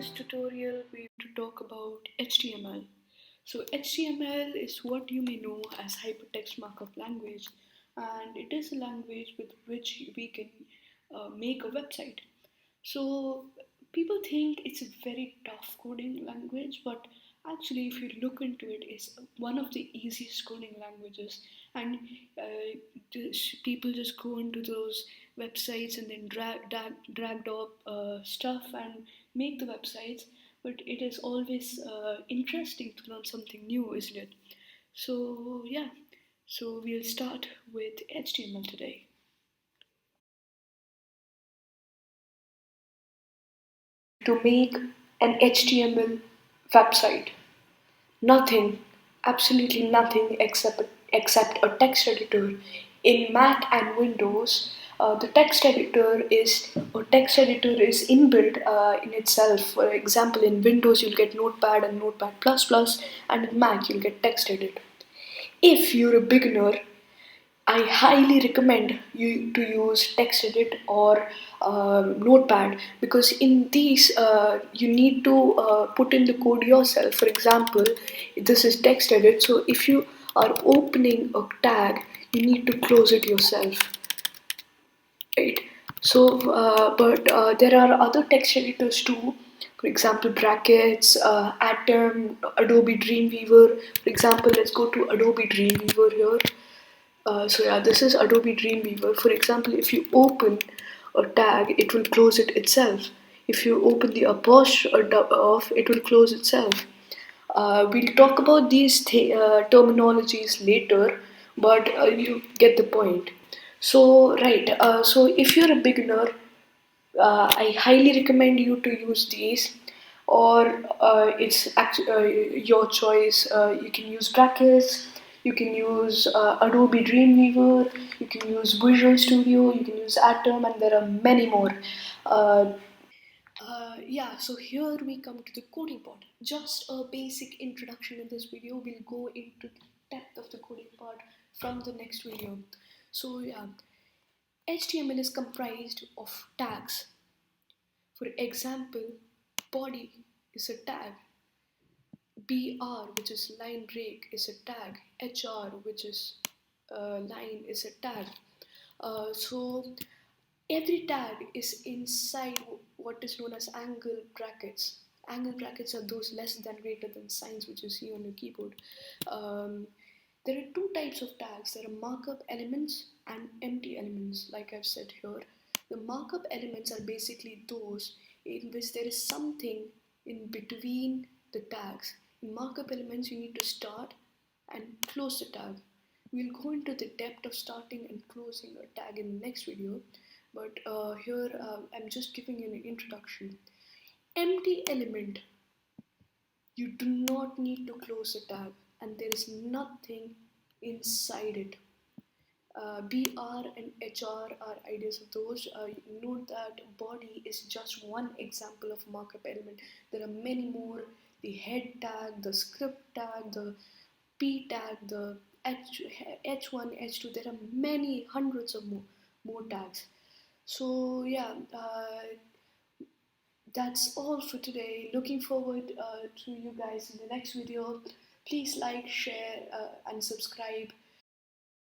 this tutorial, we're going to talk about HTML. So HTML is what you may know as Hypertext Markup Language, and it is a language with which we can make a website. So people think it's a very tough coding language, but actually, if you look into it, it's one of the easiest coding languages. And people just go into those websites and then drag up stuff and make the websites. But it is always interesting to learn something new, isn't it? So yeah, so we'll start with HTML today. To make an HTML website. Nothing, absolutely nothing except a text editor. In Mac and Windows, the text editor is inbuilt in itself. For example, in Windows you'll get Notepad and Notepad++, and in Mac you'll get TextEdit. If you're a beginner, I highly recommend you to use TextEdit or Notepad, because in these you need to put in the code yourself. For example, this is TextEdit, so if you are opening a tag, you need to close it yourself, right? So, but there are other text editors too. For example, Brackets, Atom, Adobe Dreamweaver. For example, let's go to Adobe Dreamweaver here. So yeah, this is Adobe Dreamweaver. For example, if you open a tag, it will close it itself. If you open the apostrophe off, it will close itself. We'll talk about these terminologies later, but you get the point. So right, so if you're a beginner, I highly recommend you to use these, or your choice. You can use Brackets, you can use Adobe Dreamweaver, you can use Visual Studio, you can use Atom, and there are many more. Yeah, so here we come to the coding part. Just a basic introduction in this video. We'll go into the depth of the coding part from the next video. So yeah, HTML is comprised of tags. For example, body is a tag, BR, which is line break, is a tag, HR, which is line, is a tag. So every tag is inside what is known as angle brackets. Angle brackets are those less than greater than signs which you see on your keyboard. Um, there are two types of tags. There are markup elements and empty elements, like I've said here. The markup elements are basically those in which there is something in between the tags. In markup elements, you need to start and close the tag. We'll go into the depth of starting and closing a tag in the next video, but here I'm just giving you an introduction. Empty element, you do not need to close a tag, and there is nothing inside it. BR and HR are ideas of those. Note that body is just one example of markup element. There are many more: the head tag, the script tag, the P tag, the H1, H2. There are many hundreds of more tags. So yeah, that's all for today. Looking forward to you guys in the next video. Please like, share, and subscribe.